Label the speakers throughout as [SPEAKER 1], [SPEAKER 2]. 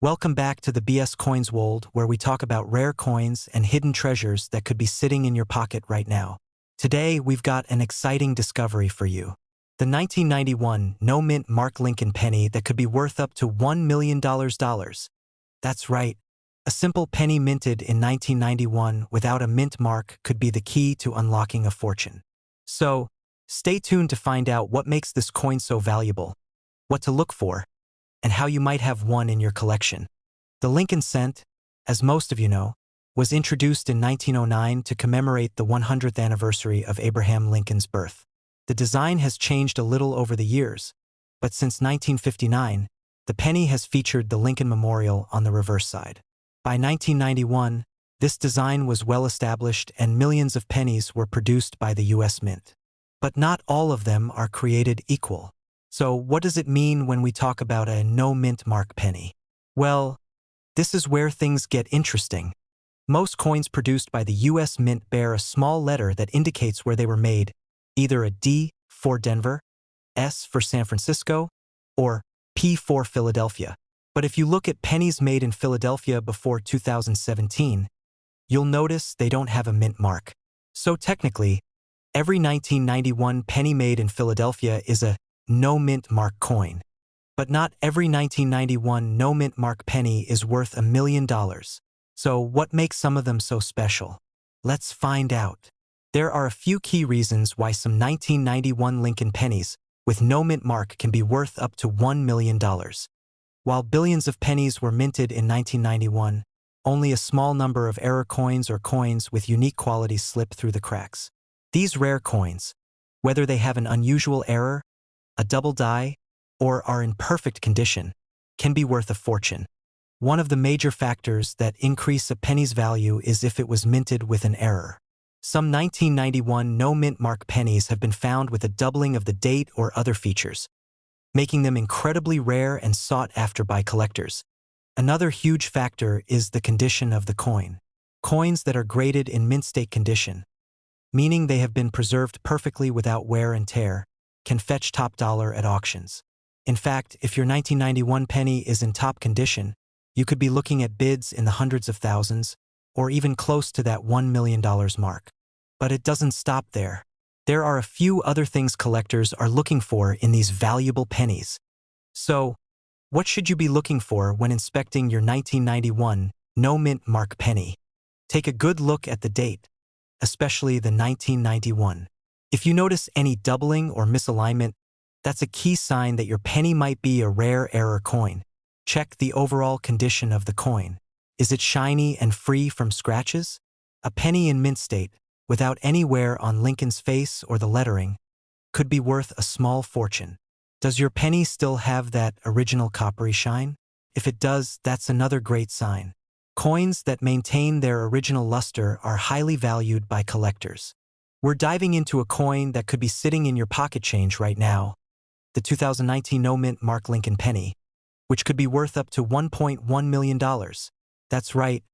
[SPEAKER 1] Welcome back to the BS Coins world, where we talk about rare coins and hidden treasures that could be sitting in your pocket right now. Today, we've got an exciting discovery for you. The 1991 no-mint Mark Lincoln penny that could be worth up to $1 million. That's right. A simple penny minted in 1991 without a mint mark could be the key to unlocking a fortune. So, stay tuned to find out what makes this coin so valuable, what to look for, and how you might have one in your collection. The Lincoln cent, as most of you know, was introduced in 1909 to commemorate the 100th anniversary of Abraham Lincoln's birth. The design has changed a little over the years, but since 1959, the penny has featured the Lincoln Memorial on the reverse side. By 1991, this design was well established and millions of pennies were produced by the U.S. Mint. But not all of them are created equal. So what does it mean when we talk about a no-mint mark penny? Well, this is where things get interesting. Most coins produced by the U.S. Mint bear a small letter that indicates where they were made, either a D for Denver, S for San Francisco, or P for Philadelphia. But if you look at pennies made in Philadelphia before 2017, you'll notice they don't have a mint mark. So technically, every 1991 penny made in Philadelphia is a no-mint mark coin. But not every 1991 no-mint mark penny is worth $1 million. So what makes some of them so special? Let's find out. There are a few key reasons why some 1991 Lincoln pennies with no mint mark can be worth up to $1 million. While billions of pennies were minted in 1991, only a small number of error coins or coins with unique qualities slip through the cracks. These rare coins, whether they have an unusual error, a double die, or are in perfect condition, can be worth a fortune. One of the major factors that increase a penny's value is if it was minted with an error. Some 1991 no-mint mark pennies have been found with a doubling of the date or other features, making them incredibly rare and sought after by collectors. Another huge factor is the condition of the coin. Coins that are graded in mint state condition, meaning they have been preserved perfectly without wear and tear, can fetch top dollar at auctions. In fact, if your 1991 penny is in top condition, you could be looking at bids in the hundreds of thousands, or even close to that $1 million mark. But it doesn't stop there. There are a few other things collectors are looking for in these valuable pennies. So, what should you be looking for when inspecting your 1991 no-mint mark penny? Take a good look at the date, especially the 1991. If you notice any doubling or misalignment, that's a key sign that your penny might be a rare error coin. Check the overall condition of the coin. Is it shiny and free from scratches? A penny in mint state, without any wear on Lincoln's face or the lettering, could be worth a small fortune. Does your penny still have that original coppery shine? If it does, that's another great sign. Coins that maintain their original luster are highly valued by collectors. We're diving into a coin that could be sitting in your pocket change right now, the 2019 no-mint Mark Lincoln penny, which could be worth up to $1.1 million. That's right,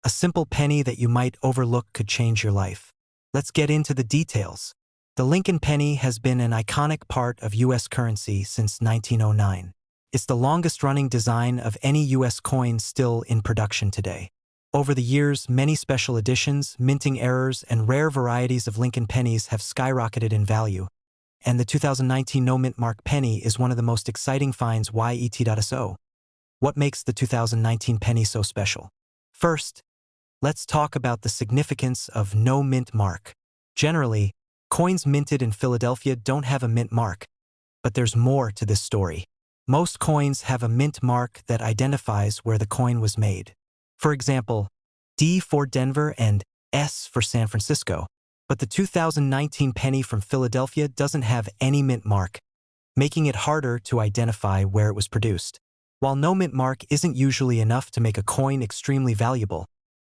[SPEAKER 1] a simple penny that you might overlook could change your life. Let's get into the details. The Lincoln penny has been an iconic part of U.S. currency since 1909. It's the longest-running design of any U.S. coin still in production today. Over the years, many special editions, minting errors, and rare varieties of Lincoln pennies have skyrocketed in value, and the 2019 no-mint mark penny is one of the most exciting finds yet. What makes the 2019 penny so special? First, let's talk about the significance of no mint mark. Generally, coins minted in Philadelphia don't have a mint mark, but there's more to this story. Most coins have a mint mark that identifies where the coin was made. For example, D for Denver and S for San Francisco. But the 2019 penny from Philadelphia doesn't have any mint mark, making it harder to identify where it was produced. While no mint mark isn't usually enough to make a coin extremely valuable,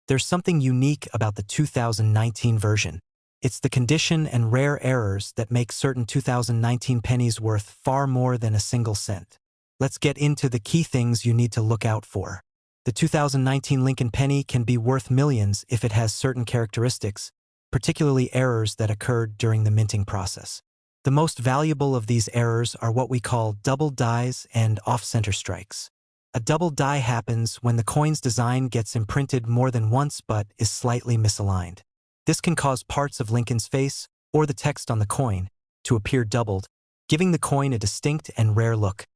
[SPEAKER 1] there's something unique about the 2019 version. It's the condition and rare errors that make certain 2019 pennies worth far more than a single cent. Let's get into the key things you need to look out for. The 2019 Lincoln penny can be worth millions if it has certain characteristics, particularly errors that occurred during the minting process. The most valuable of these errors are what we call double dies and off-center strikes. A double die happens when the coin's design gets imprinted more than once but is slightly misaligned. This can cause parts of Lincoln's face, or the text on the coin, to appear doubled, giving the coin a distinct and rare look.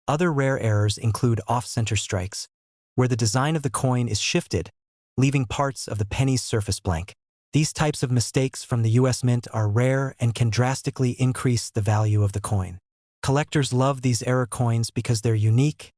[SPEAKER 1] Other rare errors include off-center strikes, where the design of the coin is shifted, leaving parts of the penny's surface blank. These types of mistakes from the US Mint are rare and can drastically increase the value of the coin. Collectors love these error coins because they're unique,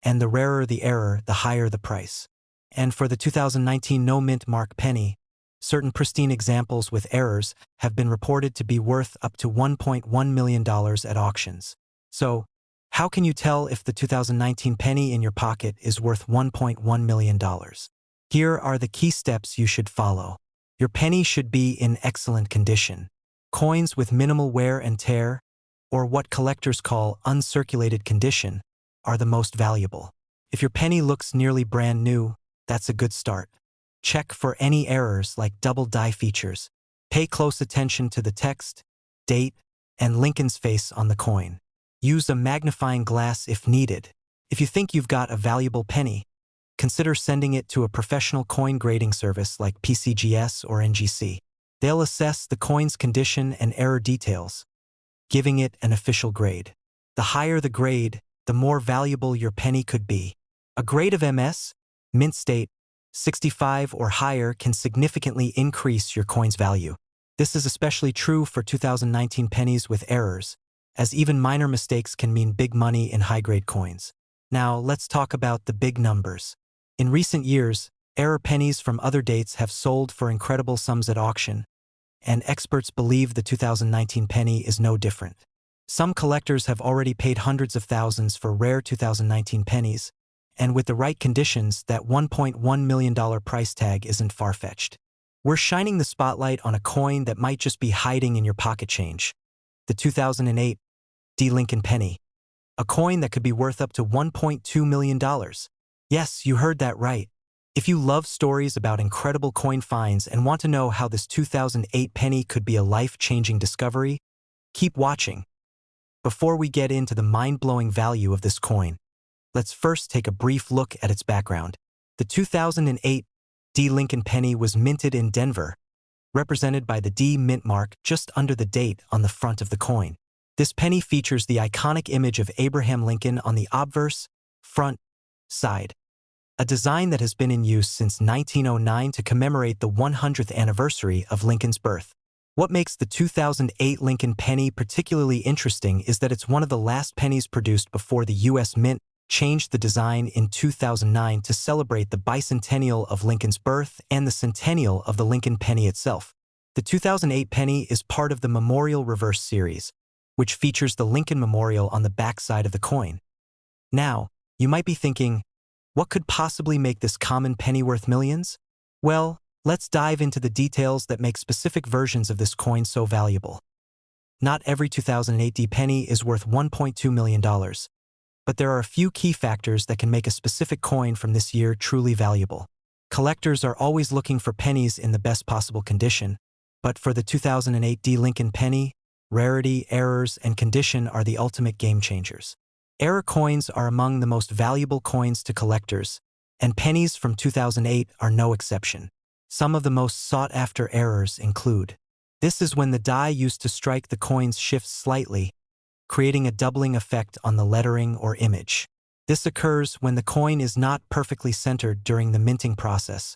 [SPEAKER 1] and the rarer the error, the higher the price. And for the 2019 no-mint mark penny, certain pristine examples with errors have been reported to be worth up to $1.1 million at auctions. So, how can you tell if the 2019 penny in your pocket is worth $1.1 million? Here are the key steps you should follow. Your penny should be in excellent condition. Coins with minimal wear and tear, or what collectors call uncirculated condition, are the most valuable. If your penny looks nearly brand new, that's a good start. Check for any errors like double die features. Pay close attention to the text, date, and Lincoln's face on the coin. Use a magnifying glass if needed. If you think you've got a valuable penny, consider sending it to a professional coin grading service like PCGS or NGC. They'll assess the coin's condition and error details, giving it an official grade. The higher the grade, the more valuable your penny could be. A grade of MS, mint state, 65 or higher can significantly increase your coin's value. This is especially true for 2019 pennies with errors, as even minor mistakes can mean big money in high-grade coins. Now, let's talk about the big numbers. In recent years, error pennies from other dates have sold for incredible sums at auction, and experts believe the 2019 penny is no different. Some collectors have already paid hundreds of thousands for rare 2019 pennies, and with the right conditions, that $1.1 million price tag isn't far-fetched. We're shining the spotlight on a coin that might just be hiding in your pocket change. The 2008 D. Lincoln penny. A coin that could be worth up to $1.2 million. Yes, you heard that right. If you love stories about incredible coin finds and want to know how this 2008 penny could be a life-changing discovery, keep watching. Before we get into the mind-blowing value of this coin, let's first take a brief look at its background. The 2008 D. Lincoln penny was minted in Denver, represented by the D mint mark just under the date on the front of the coin. This penny features the iconic image of Abraham Lincoln on the obverse, front, side. A design that has been in use since 1909 to commemorate the 100th anniversary of Lincoln's birth. What makes the 2008 Lincoln penny particularly interesting is that it's one of the last pennies produced before the US Mint changed the design in 2009 to celebrate the bicentennial of Lincoln's birth and the centennial of the Lincoln penny itself. The 2008 penny is part of the Memorial Reverse series, which features the Lincoln Memorial on the backside of the coin. Now, you might be thinking, what could possibly make this common penny worth millions? Well, let's dive into the details that make specific versions of this coin so valuable. Not every 2008 D penny is worth $1.2 million, but there are a few key factors that can make a specific coin from this year truly valuable. Collectors are always looking for pennies in the best possible condition, but for the 2008 D Lincoln penny, rarity, errors, and condition are the ultimate game changers. Error coins are among the most valuable coins to collectors, and pennies from 2008 are no exception. Some of the most sought-after errors include: this is when the die used to strike the coins shifts slightly, creating a doubling effect on the lettering or image. This occurs when the coin is not perfectly centered during the minting process,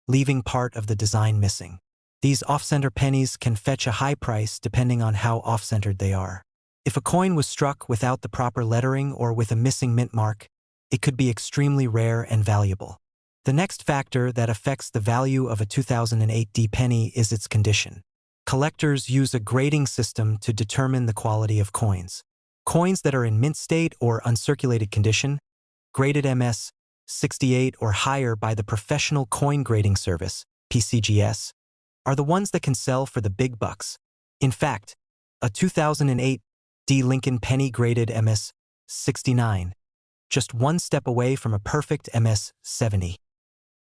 [SPEAKER 1] leaving part of the design missing. These off-center pennies can fetch a high price depending on how off-centered they are. If a coin was struck without the proper lettering or with a missing mint mark, it could be extremely rare and valuable. The next factor that affects the value of a 2008 D penny is its condition. Collectors use a grading system to determine the quality of coins. Coins that are in mint state or uncirculated condition, graded MS 68 or higher by the Professional Coin Grading Service, PCGS, are the ones that can sell for the big bucks. In fact, a 2008 D Lincoln penny graded MS 69, just one step away from a perfect MS 70,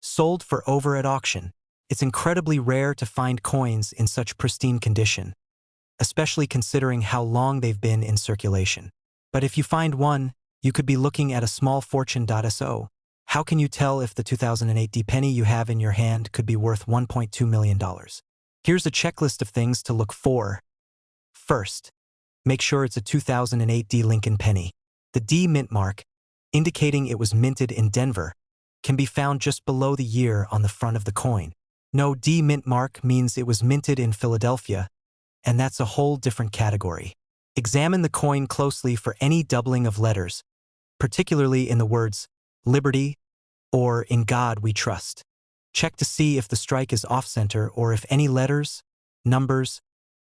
[SPEAKER 1] sold for over at auction. It's incredibly rare to find coins in such pristine condition, especially considering how long they've been in circulation. But if you find one, you could be looking at a small fortune.so. How can you tell if the 2008 D penny you have in your hand could be worth $1.2 million? Here's a checklist of things to look for. First, make sure it's a 2008 D Lincoln penny. The D mint mark, indicating it was minted in Denver, can be found just below the year on the front of the coin. No D mint mark means it was minted in Philadelphia, and that's a whole different category. Examine the coin closely for any doubling of letters, particularly in the words Liberty or In God We Trust. Check to see if the strike is off-center or if any letters, numbers,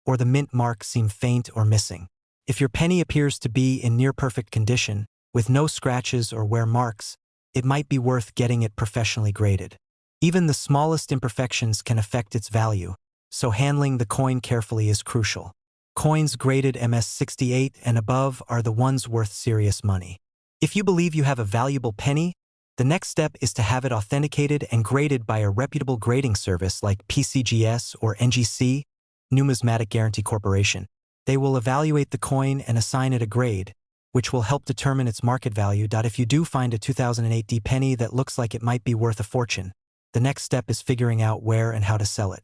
[SPEAKER 1] or the mint mark seem faint or missing. If your penny appears to be in near-perfect condition, with no scratches or wear marks, it might be worth getting it professionally graded. Even the smallest imperfections can affect its value, so handling the coin carefully is crucial. Coins graded MS-68 and above are the ones worth serious money. If you believe you have a valuable penny, the next step is to have it authenticated and graded by a reputable grading service like PCGS or NGC, Numismatic Guarantee Corporation. They will evaluate the coin and assign it a grade, which will help determine its market value. If you do find a 2008 D penny that looks like it might be worth a fortune, the next step is figuring out where and how to sell it.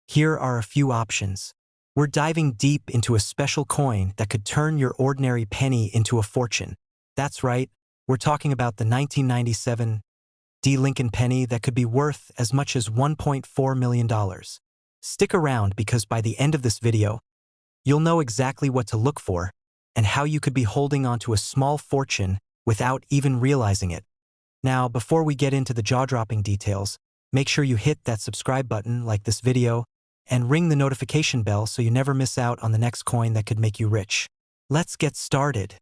[SPEAKER 1] Here are a few options. We're diving deep into a special coin that could turn your ordinary penny into a fortune. That's right, we're talking about the 1997 D Lincoln penny that could be worth as much as $1.4 million. Stick around because by the end of this video, you'll know exactly what to look for and how you could be holding onto a small fortune without even realizing it. Now, before we get into the jaw-dropping details, make sure you hit that subscribe button, like this video, and ring the notification bell so you never miss out on the next coin that could make you rich. Let's get started.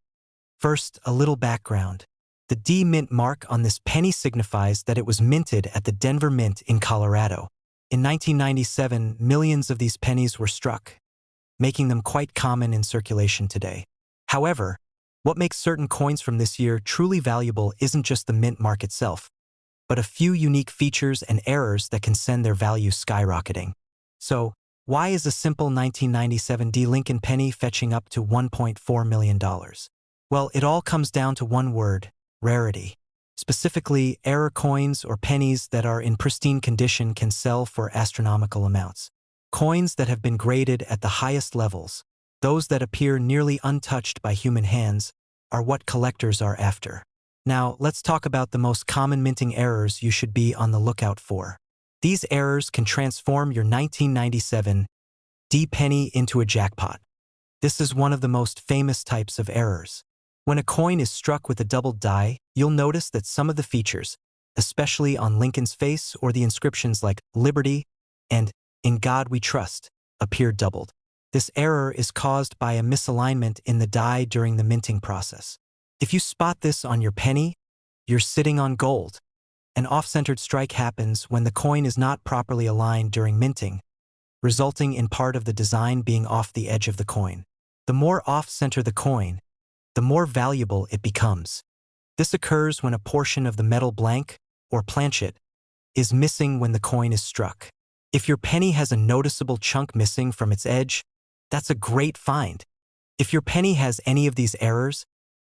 [SPEAKER 1] First, a little background. The D mint mark on this penny signifies that it was minted at the Denver Mint in Colorado. In 1997, millions of these pennies were struck, making them quite common in circulation today. However, what makes certain coins from this year truly valuable isn't just the mint mark itself, but a few unique features and errors that can send their value skyrocketing. So, why is a simple 1997 D Lincoln penny fetching up to $1.4 million? Well, it all comes down to one word: rarity. Specifically, error coins or pennies that are in pristine condition can sell for astronomical amounts. Coins that have been graded at the highest levels, those that appear nearly untouched by human hands, are what collectors are after. Now, let's talk about the most common minting errors you should be on the lookout for. These errors can transform your 1997 D penny into a jackpot. This is one of the most famous types of errors. When a coin is struck with a doubled die, you'll notice that some of the features, especially on Lincoln's face or the inscriptions like Liberty and In God We Trust, appear doubled. This error is caused by a misalignment in the die during the minting process. If you spot this on your penny, you're sitting on gold. An off-centered strike happens when the coin is not properly aligned during minting, resulting in part of the design being off the edge of the coin. The more off-center the coin, the more valuable it becomes. This occurs when a portion of the metal blank, or planchet, is missing when the coin is struck. If your penny has a noticeable chunk missing from its edge, that's a great find. If your penny has any of these errors,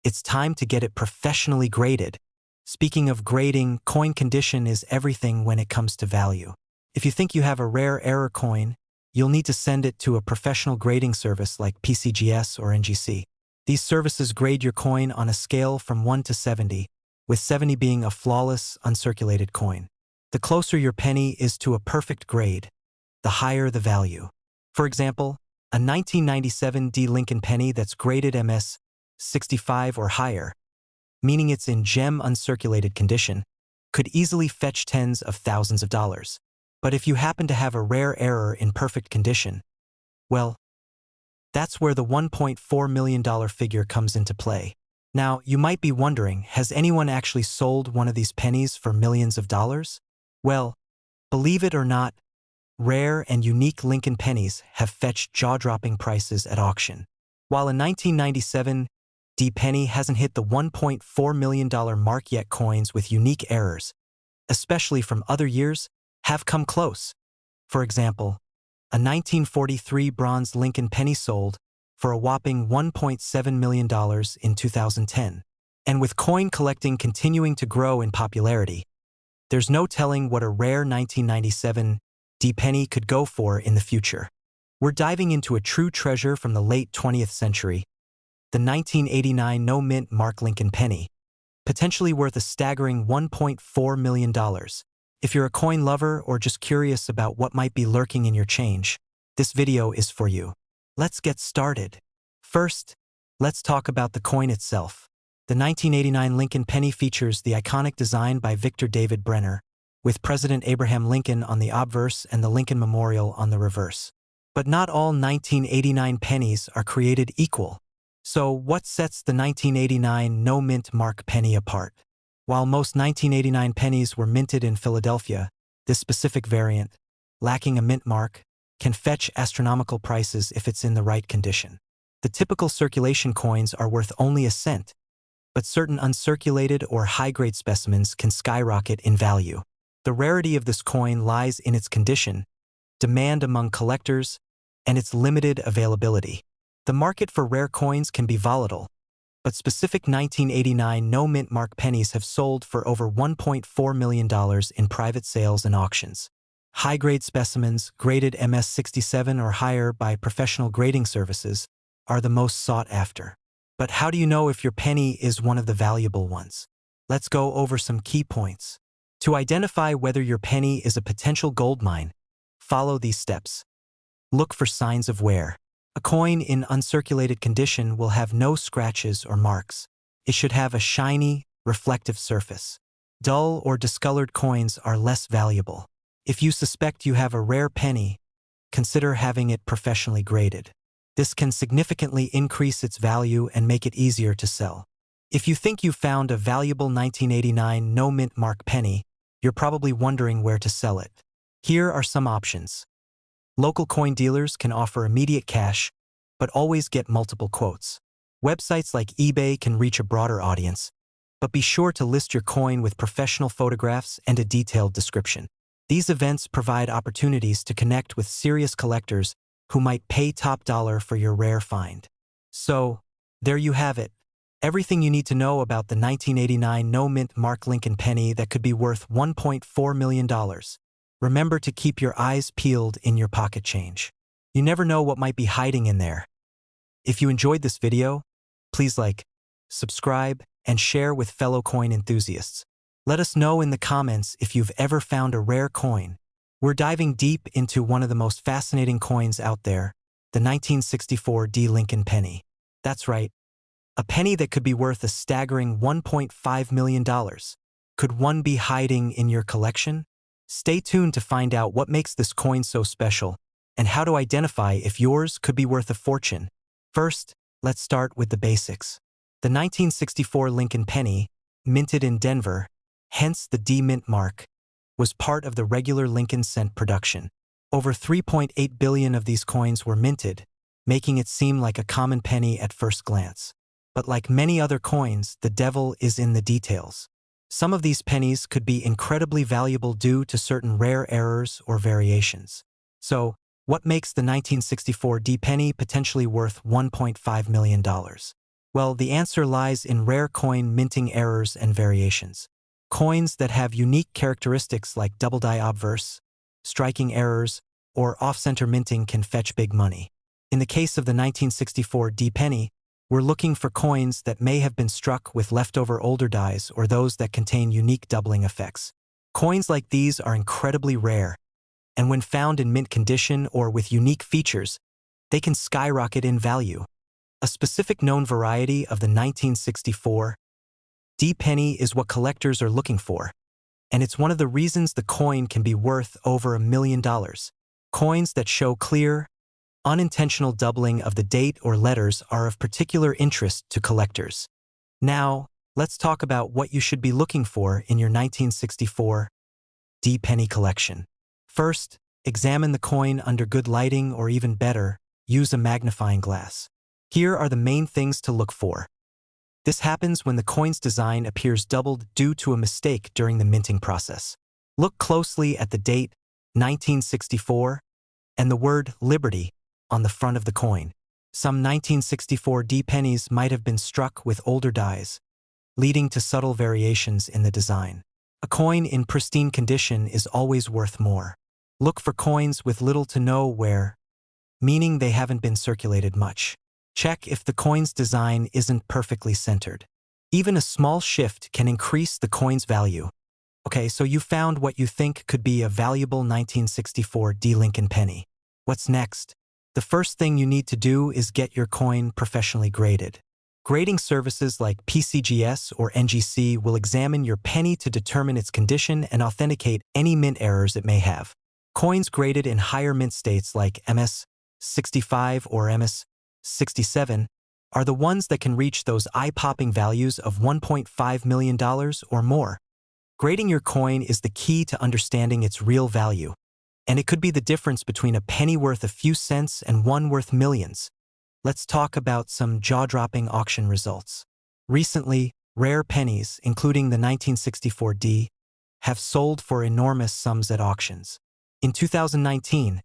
[SPEAKER 1] it's time to get it professionally graded. Speaking of grading, coin condition is everything when it comes to value. If you think you have a rare error coin, you'll need to send it to a professional grading service like PCGS or NGC. These services grade your coin on a scale from 1 to 70, with 70 being a flawless, uncirculated coin. The closer your penny is to a perfect grade, the higher the value. For example, a 1997 D Lincoln penny that's graded MS 65 or higher, meaning it's in gem uncirculated condition, could easily fetch tens of thousands of dollars. But if you happen to have a rare error in perfect condition, well, that's where the $1.4 million figure comes into play. Now, you might be wondering, has anyone actually sold one of these pennies for millions of dollars? Well, believe it or not, rare and unique Lincoln pennies have fetched jaw-dropping prices at auction. While a 1997 D penny hasn't hit the $1.4 million mark yet, coins with unique errors, especially from other years, have come close. For example, a 1943 bronze Lincoln penny sold for a whopping $1.7 million in 2010. And with coin collecting continuing to grow in popularity, there's no telling what a rare 1997 D-penny could go for in the future. We're diving into a true treasure from the late 20th century, the 1989 no-mint Mark Lincoln penny, potentially worth a staggering $1.4 million. If you're a coin lover or just curious about what might be lurking in your change, this video is for you. Let's get started. First, let's talk about the coin itself. The 1989 Lincoln penny features the iconic design by Victor David Brenner, with President Abraham Lincoln on the obverse and the Lincoln Memorial on the reverse. But not all 1989 pennies are created equal. So what sets the 1989 no-mint Mark penny apart? While most 1989 pennies were minted in Philadelphia, this specific variant, lacking a mint mark, can fetch astronomical prices if it's in the right condition. The typical circulation coins are worth only a cent, but certain uncirculated or high-grade specimens can skyrocket in value. The rarity of this coin lies in its condition, demand among collectors, and its limited availability. The market for rare coins can be volatile, but specific 1989 no-mint Mark pennies have sold for over $1.4 million in private sales and auctions. High-grade specimens, graded MS-67 or higher by professional grading services, are the most sought after. But how do you know if your penny is one of the valuable ones? Let's go over some key points. To identify whether your penny is a potential gold mine, follow these steps. Look for signs of wear. A coin in uncirculated condition will have no scratches or marks. It should have a shiny, reflective surface. Dull or discolored coins are less valuable. If you suspect you have a rare penny, consider having it professionally graded. This can significantly increase its value and make it easier to sell. If you think you found a valuable 1989 no-mint Mark penny, you're probably wondering where to sell it. Here are some options. Local coin dealers can offer immediate cash, but always get multiple quotes. Websites like eBay can reach a broader audience, but be sure to list your coin with professional photographs and a detailed description. These events provide opportunities to connect with serious collectors who might pay top dollar for your rare find. So, there you have it. Everything you need to know about the 1989 no-mint Mark Lincoln penny that could be worth $1.4 million. Remember to keep your eyes peeled in your pocket change. You never know what might be hiding in there. If you enjoyed this video, please like, subscribe, and share with fellow coin enthusiasts. Let us know in the comments if you've ever found a rare coin. We're diving deep into one of the most fascinating coins out there, the 1964 D. Lincoln penny. That's right, a penny that could be worth a staggering $1.5 million. Could one be hiding in your collection? Stay tuned to find out what makes this coin so special and how to identify if yours could be worth a fortune. First, let's start with the basics. The 1964 Lincoln penny, minted in Denver, hence the D mint mark, was part of the regular Lincoln cent production. Over 3.8 billion of these coins were minted, making it seem like a common penny at first glance. But like many other coins, the devil is in the details. Some of these pennies could be incredibly valuable due to certain rare errors or variations. So, what makes the 1964 D penny potentially worth $1.5 million? Well, the answer lies in rare coin minting errors and variations. Coins that have unique characteristics like double die obverse, striking errors, or off-center minting can fetch big money. In the case of the 1964 D penny, we're looking for coins that may have been struck with leftover older dies or those that contain unique doubling effects. Coins like these are incredibly rare, and when found in mint condition or with unique features, they can skyrocket in value. A specific known variety of the 1964 D penny is what collectors are looking for, and it's one of the reasons the coin can be worth over $1 million. Coins that show clear, unintentional doubling of the date or letters are of particular interest to collectors. Now, let's talk about what you should be looking for in your 1964 D penny collection. First, examine the coin under good lighting, or even better, use a magnifying glass. Here are the main things to look for. This happens when the coin's design appears doubled due to a mistake during the minting process. Look closely at the date, 1964, and the word Liberty on the front of the coin. Some 1964 D pennies might have been struck with older dies, leading to subtle variations in the design. A coin in pristine condition is always worth more. Look for coins with little to no wear, meaning they haven't been circulated much. Check if the coin's design isn't perfectly centered. Even a small shift can increase the coin's value. Okay, so you found what you think could be a valuable 1964 D Lincoln penny. What's next? The first thing you need to do is get your coin professionally graded. Grading services like PCGS or NGC will examine your penny to determine its condition and authenticate any mint errors it may have. Coins graded in higher mint states like MS-65 or MS-67 are the ones that can reach those eye-popping values of $1.5 million or more. Grading your coin is the key to understanding its real value, and it could be the difference between a penny worth a few cents and one worth millions. Let's talk about some jaw-dropping auction results. Recently, rare pennies, including the 1964 D, have sold for enormous sums at auctions. In 2019,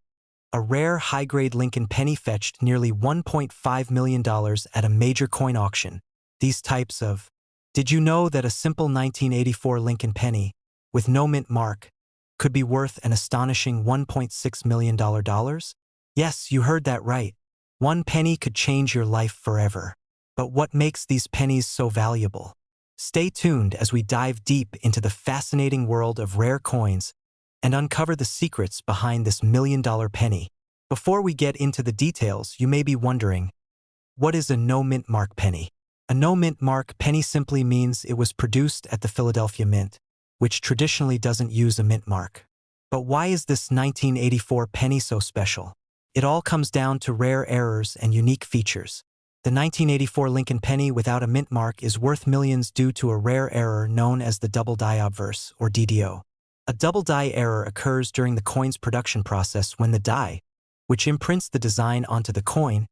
[SPEAKER 1] a rare high-grade Lincoln penny fetched nearly $1.5 million at a major coin auction. These types of... Did you know that a simple 1984 Lincoln penny, with no mint mark, could be worth an astonishing $1.6 million? Yes, you heard that right. One penny could change your life forever. But what makes these pennies so valuable? Stay tuned as we dive deep into the fascinating world of rare coins and uncover the secrets behind this million-dollar penny. Before we get into the details, you may be wondering, what is a no-mint mark penny? A no-mint mark penny simply means it was produced at the Philadelphia Mint, which traditionally doesn't use a mint mark. But why is this 1984 penny so special? It all comes down to rare errors and unique features. The 1984 Lincoln penny without a mint mark is worth millions due to a rare error known as the double die obverse, or DDO. A double die error occurs during the coin's production process when the die, which imprints the design onto the coin,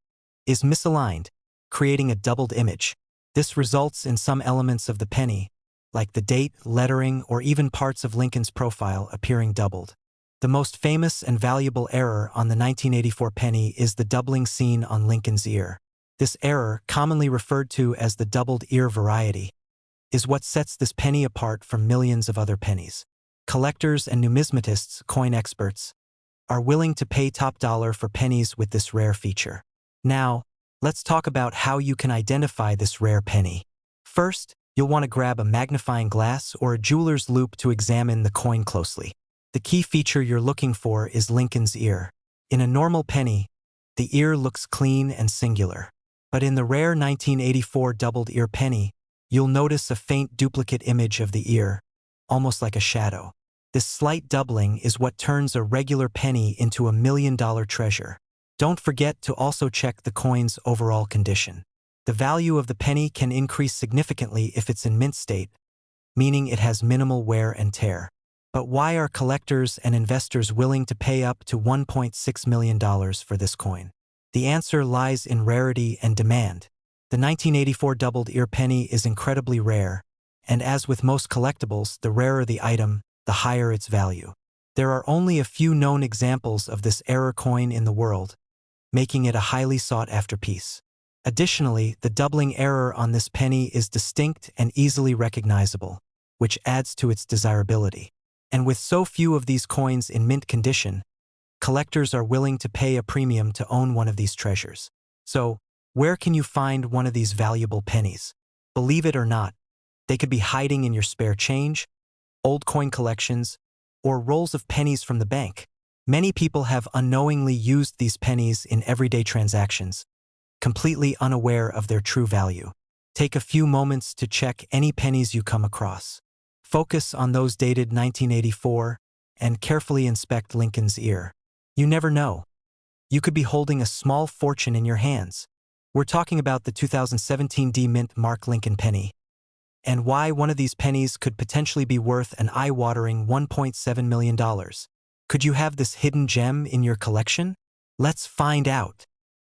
[SPEAKER 1] is misaligned, creating a doubled image. This results in some elements of the penny, like the date, lettering, or even parts of Lincoln's profile appearing doubled. The most famous and valuable error on the 1984 penny is the doubling seen on Lincoln's ear. This error, commonly referred to as the doubled ear variety, is what sets this penny apart from millions of other pennies. Collectors and numismatists, coin experts, are willing to pay top dollar for pennies with this rare feature. Now, let's talk about how you can identify this rare penny. First, you'll want to grab a magnifying glass or a jeweler's loupe to examine the coin closely. The key feature you're looking for is Lincoln's ear. In a normal penny, the ear looks clean and singular. But in the rare 1984 doubled ear penny, you'll notice a faint duplicate image of the ear, almost like a shadow. This slight doubling is what turns a regular penny into a million-dollar treasure. Don't forget to also check the coin's overall condition. The value of the penny can increase significantly if it's in mint state, meaning it has minimal wear and tear. But why are collectors and investors willing to pay up to $1.6 million for this coin? The answer lies in rarity and demand. The 1984 doubled ear penny is incredibly rare, and as with most collectibles, the rarer the item, the higher its value. There are only a few known examples of this error coin in the world, making it a highly sought-after piece. Additionally, the doubling error on this penny is distinct and easily recognizable, which adds to its desirability. And with so few of these coins in mint condition, collectors are willing to pay a premium to own one of these treasures. So, where can you find one of these valuable pennies? Believe it or not, they could be hiding in your spare change, old coin collections, or rolls of pennies from the bank. Many people have unknowingly used these pennies in everyday transactions, completely unaware of their true value. Take a few moments to check any pennies you come across. Focus on those dated 1984 and carefully inspect Lincoln's ear. You never know. You could be holding a small fortune in your hands. We're talking about the 2017 D Mint Mark Lincoln penny, and why one of these pennies could potentially be worth an eye-watering $1.7 million. Could you have this hidden gem in your collection? Let's find out.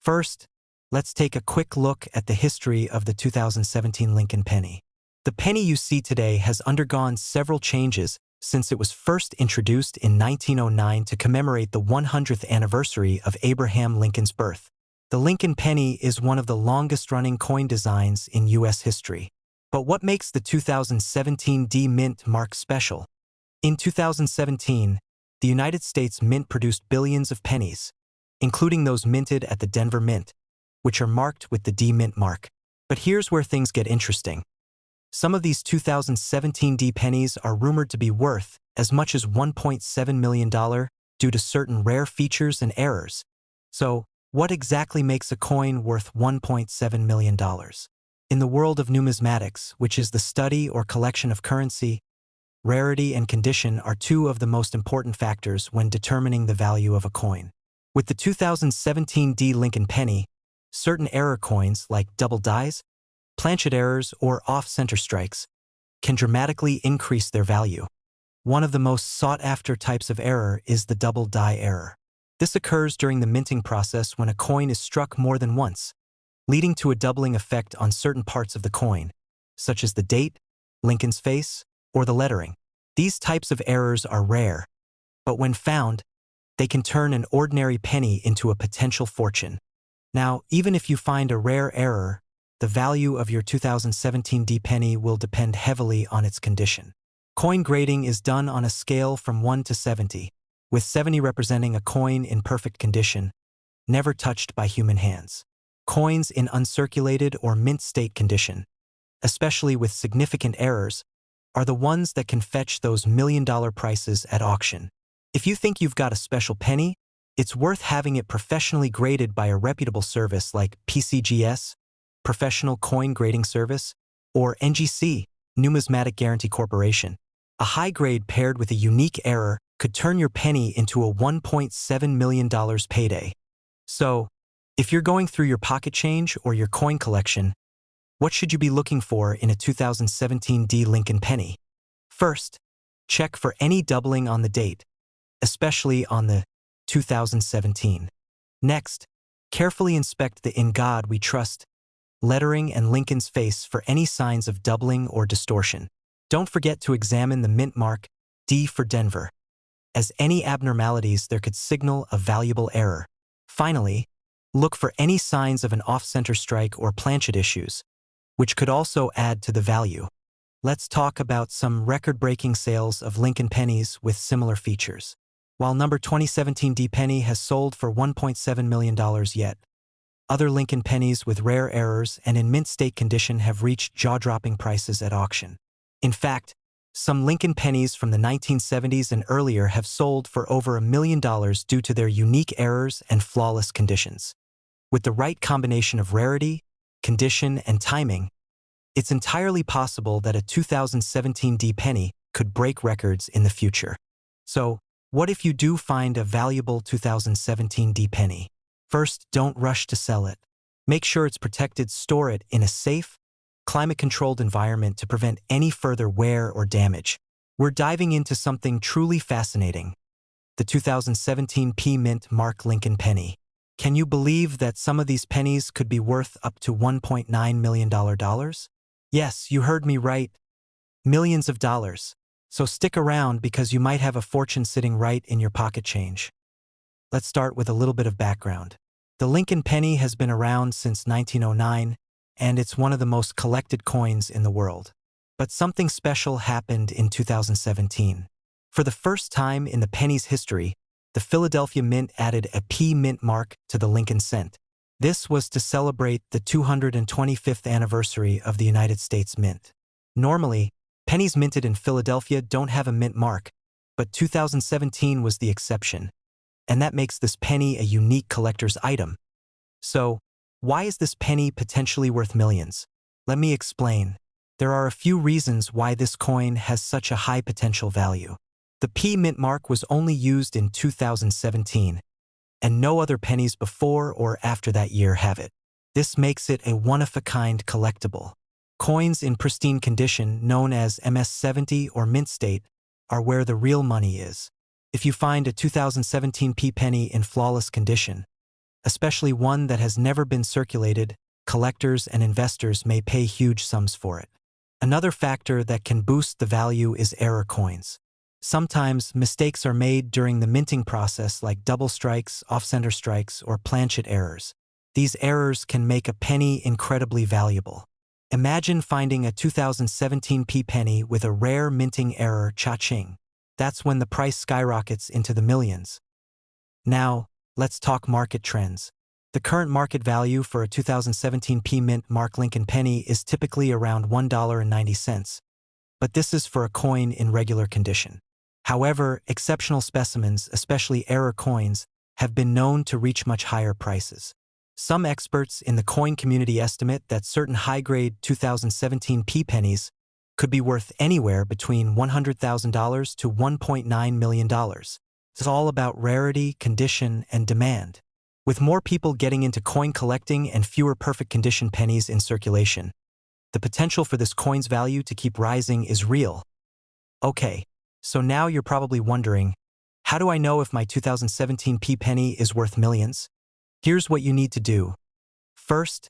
[SPEAKER 1] First, let's take a quick look at the history of the 2017 Lincoln penny. The penny you see today has undergone several changes since it was first introduced in 1909 to commemorate the 100th anniversary of Abraham Lincoln's birth. The Lincoln penny is one of the longest-running coin designs in U.S. history. But what makes the 2017 D Mint mark special? In 2017, the United States Mint produced billions of pennies, including those minted at the Denver Mint, which are marked with the D Mint mark. But here's where things get interesting. Some of these 2017 D pennies are rumored to be worth as much as $1.7 million due to certain rare features and errors. So, what exactly makes a coin worth $1.7 million? In the world of numismatics, which is the study or collection of currency, rarity and condition are two of the most important factors when determining the value of a coin. With the 2017 D Lincoln penny, certain error coins like double dies, planchet errors, or off-center strikes can dramatically increase their value. One of the most sought-after types of error is the double die error. This occurs during the minting process when a coin is struck more than once, leading to a doubling effect on certain parts of the coin, such as the date, Lincoln's face, or the lettering. These types of errors are rare, but when found, they can turn an ordinary penny into a potential fortune. Now, even if you find a rare error, the value of your 2017 D penny will depend heavily on its condition. Coin grading is done on a scale from 1 to 70, with 70 representing a coin in perfect condition, never touched by human hands. Coins in uncirculated or mint state condition, especially with significant errors, are the ones that can fetch those million-dollar prices at auction. If you think you've got a special penny, it's worth having it professionally graded by a reputable service like PCGS, Professional Coin Grading Service, or NGC, Numismatic Guarantee Corporation. A high grade paired with a unique error could turn your penny into a $1.7 million payday. So, if you're going through your pocket change or your coin collection, what should you be looking for in a 2017 D Lincoln penny? First, check for any doubling on the date, especially on the 2017. Next, carefully inspect the "In God We Trust" lettering and Lincoln's face for any signs of doubling or distortion. Don't forget to examine the mint mark, D for Denver, as any abnormalities there could signal a valuable error. Finally, look for any signs of an off-center strike or planchet issues, which could also add to the value. Let's talk about some record-breaking sales of Lincoln pennies with similar features. While number 2017 D penny has sold for $1.7 million yet, other Lincoln pennies with rare errors and in mint state condition have reached jaw-dropping prices at auction. In fact, some Lincoln pennies from the 1970s and earlier have sold for over $1 million due to their unique errors and flawless conditions. With the right combination of rarity, condition, and timing, it's entirely possible that a 2017 D penny could break records in the future. So, what if you do find a valuable 2017 D penny? First, don't rush to sell it. Make sure it's protected. Store it in a safe, climate-controlled environment to prevent any further wear or damage. We're diving into something truly fascinating: the 2017 P Mint Mark Lincoln penny. Can you believe that some of these pennies could be worth up to $1.9 million? Yes, you heard me right. Millions of dollars. So stick around because you might have a fortune sitting right in your pocket change. Let's start with a little bit of background. The Lincoln penny has been around since 1909, and it's one of the most collected coins in the world. But something special happened in 2017. For the first time in the penny's history, the Philadelphia Mint added a P Mint mark to the Lincoln cent. This was to celebrate the 225th anniversary of the United States Mint. Normally, pennies minted in Philadelphia don't have a mint mark, but 2017 was the exception, and that makes this penny a unique collector's item. So, why is this penny potentially worth millions? Let me explain. There are a few reasons why this coin has such a high potential value. The P Mint mark was only used in 2017, and no other pennies before or after that year have it. This makes it a one-of-a-kind collectible. Coins in pristine condition, known as MS-70 or mint state, are where the real money is. If you find a 2017 P penny in flawless condition, especially one that has never been circulated, collectors and investors may pay huge sums for it. Another factor that can boost the value is error coins. Sometimes mistakes are made during the minting process, like double strikes, off-center strikes, or planchet errors. These errors can make a penny incredibly valuable. Imagine finding a 2017 penny with a rare minting error, cha-ching. That's when the price skyrockets into the millions. Now, let's talk market trends. The current market value for a 2017 mint Mark Lincoln penny is typically around $1.90, but this is for a coin in regular condition. However, exceptional specimens, especially error coins, have been known to reach much higher prices. Some experts in the coin community estimate that certain high-grade 2017 pennies could be worth anywhere between $100,000 to $1.9 million. It's all about rarity, condition, and demand. With more people getting into coin collecting and fewer perfect condition pennies in circulation, the potential for this coin's value to keep rising is real. Okay, so now you're probably wondering, how do I know if my 2017 penny is worth millions? Here's what you need to do. First,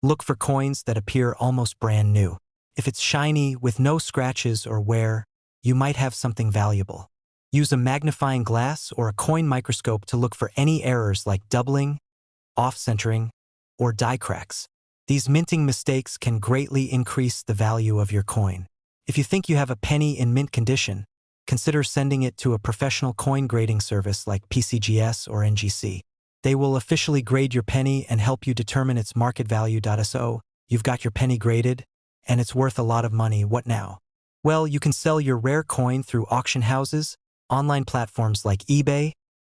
[SPEAKER 1] look for coins that appear almost brand new. If it's shiny, with no scratches or wear, you might have something valuable. Use a magnifying glass or a coin microscope to look for any errors like doubling, off-centering, or die cracks. These minting mistakes can greatly increase the value of your coin. If you think you have a penny in mint condition, consider sending it to a professional coin grading service like PCGS or NGC. They will officially grade your penny and help you determine its market value. So, you've got your penny graded, and it's worth a lot of money. What now? Well, you can sell your rare coin through auction houses, online platforms like eBay,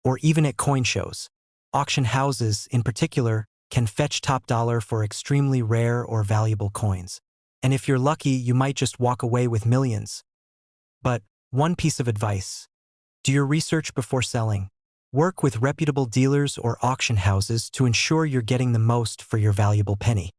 [SPEAKER 1] or even at coin shows. Auction houses, in particular, can fetch top dollar for extremely rare or valuable coins. And if you're lucky, you might just walk away with millions. But one piece of advice: do your research before selling. Work with reputable dealers or auction houses to ensure you're getting the most for your valuable penny.